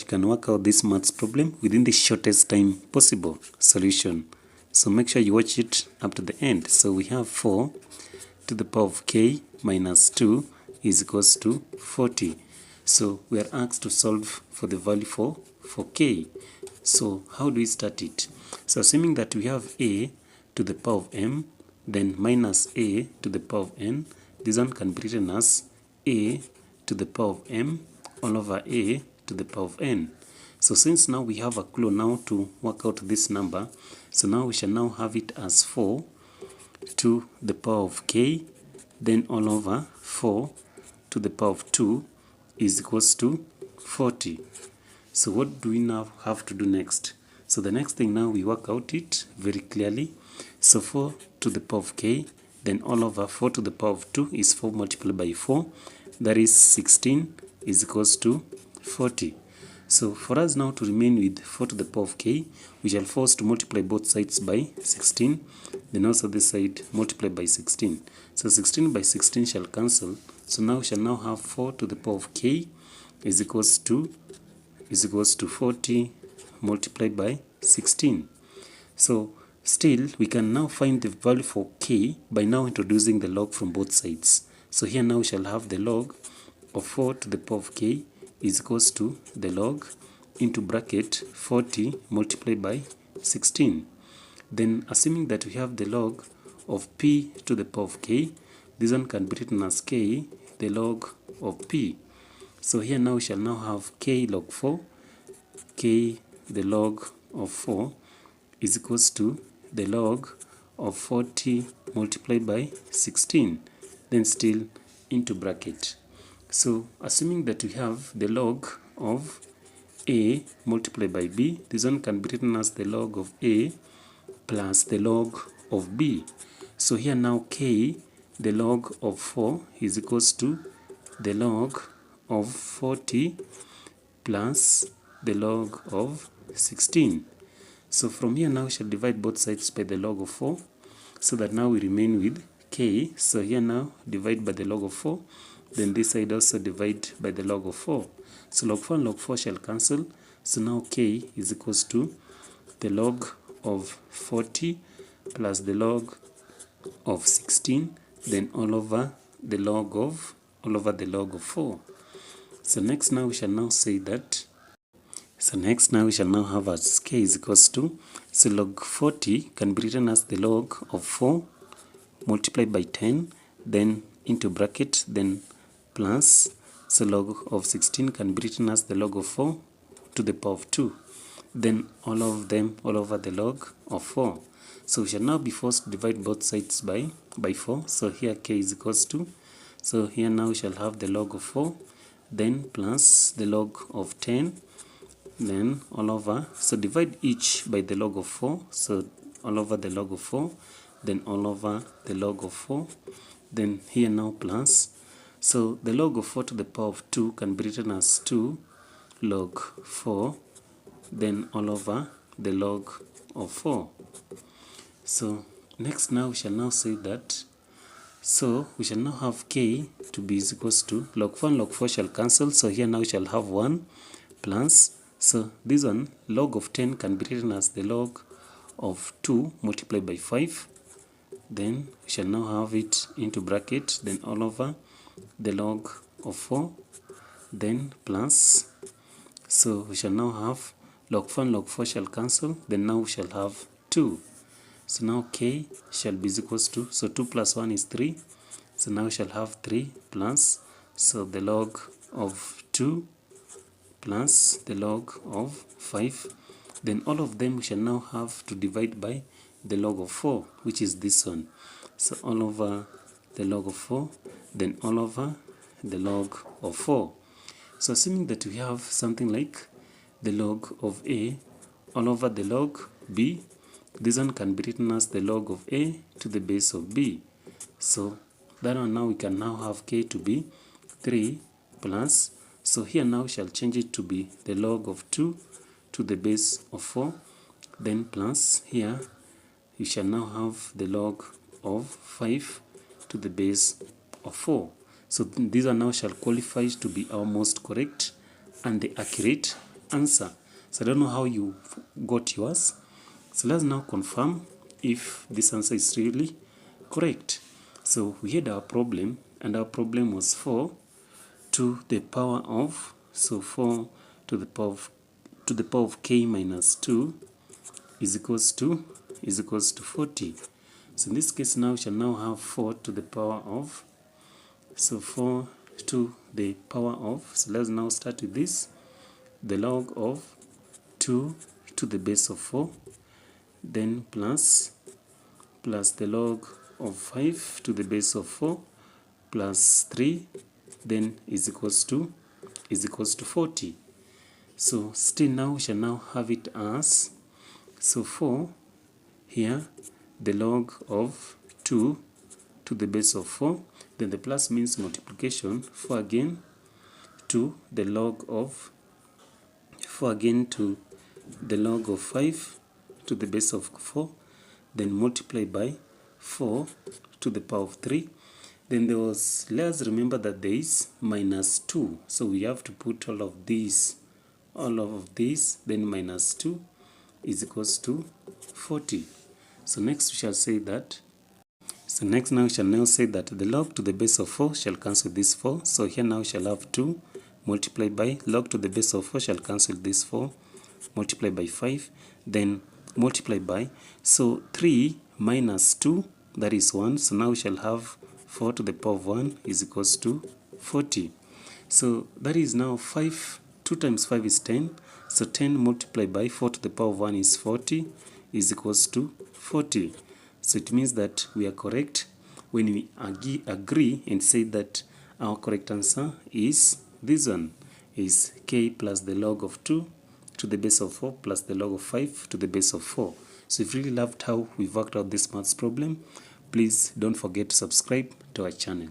you can work out this maths problem within the shortest time possible. Solution. So make sure you watch it up to the end. So we have 4 to the power of k minus 2 is equals to 40. So we are asked to solve for the value for k. So how do we start it? So assuming that we have a to the power of m, then minus a to the power of n, this one can be written as a to the power of m all over a to the power of n. So since now we have a clue now to work out this number, so now we shall now have it as 4 to the power of k, then all over 4 to the power of 2 is equals to 40. So what do we now have to do next? So the next thing now we work out it very clearly. So 4 to the power of k, then all over 4 to the power of 2 is 4 multiplied by 4. That is 16 is equals to 40. So for us now to remain with 4 to the power of k, we shall force to multiply both sides by 16. Then also this side multiply by 16. So 16 by 16 shall cancel. So now we shall now have 4 to the power of k is equals to 40 multiplied by 16. So still we can now find the value for k by now introducing the log from both sides. So here now we shall have the log of 4 to the power of k is equals to the log into bracket 40 multiplied by 16. Then assuming that we have the log of p to the power of k, this one can be written as k the log of p. So here now we shall now have k log 4, k the log of 4 is equals to the log of 40 multiplied by 16, then still into bracket. So assuming that we have the log of a multiplied by b, this one can be written as the log of a plus the log of b. So here now k the log of 4 is equals to the log of 40 plus the log of 16. So from here now we shall divide both sides by the log of 4, so that now we remain with k. So here now divide by the log of 4, then this side also divide by the log of 4. So log 4 and log 4 shall cancel. So now k is equals to the log of 40 plus the log of 16, then all over the log of 4. So next now we shall now say that, so next now we shall now have as k is equals to, so log 40 can be written as the log of 4 multiplied by 10, then into bracket, then plus, so log of 16 can be written as the log of 4 to the power of 2, then all of them all over the log of 4. So we shall now be forced to divide both sides by 4. So here k is equals to, so here now we shall have the log of 4, then plus the log of 10, then all over, so divide each by the log of 4, so all over the log of 4, then all over the log of 4, then here now plus, so the log of 4 to the power of 2 can be written as 2 log 4, then all over the log of 4. So next now we shall now say that, so we shall now have k to be is equals to log 4 and log 4 shall cancel. So here now we shall have 1 plus, so this one log of 10 can be written as the log of 2 multiplied by 5. Then we shall now have it into bracket, then all over the log of 4, then plus, so we shall now have log 4 and log 4 shall cancel, then now we shall have 2. So now k shall be equals to, so 2 plus 1 is 3, so now we shall have 3 plus, so the log of 2 plus the log of 5, then all of them we shall now have to divide by the log of 4, which is this one. So all over the log of 4, then all over the log of 4. So assuming that we have something like the log of a all over the log b, this one can be written as the log of a to the base of b. So that one now we can now have k to be 3 plus, so here now we shall change it to be the log of 2 to the base of 4, then plus here we shall now have the log of 5 to the base of 4. So these are now shall qualify to be our most correct and the accurate answer. So I don't know how you got yours. So let's now confirm if this answer is really correct. So we had our problem, and our problem was 4 to the power of, so 4 to the power of k minus 2 is equals to 40. So in this case now we shall now have 4 to the power of, so 4 to the power of, so let's now start with this, the log of 2 to the base of 4, then plus the log of 5 to the base of 4 plus 3, then is equals to 40. So still now we shall now have it as, so 4 here, the log of 2 to the base of 4, then the plus means multiplication, 4 again to the log of 4 again to the log of 5 to the base of 4, then multiply by 4 to the power of 3. Then there was, let's remember that there is minus 2, so we have to put all of this, then minus 2 is equals to 40. So next we shall say that, now we shall now say that the log to the base of 4 shall cancel this 4. So here now we shall have 2 multiplied by log to the base of 4 shall cancel this 4, multiply by 5, then multiply by, so 3 minus 2, that is 1. So now we shall have 4 to the power of 1 is equals to 40. So that is now 5, 2 times 5 is 10. So 10 multiplied by 4 to the power of 1 is 40 is equals to 40. So it means that we are correct when we agree and say that our correct answer is this one, is k plus the log of 2 to the base of 4 plus the log of 5 to the base of 4. So if you really loved how we worked out this maths problem, please don't forget to subscribe to our channel.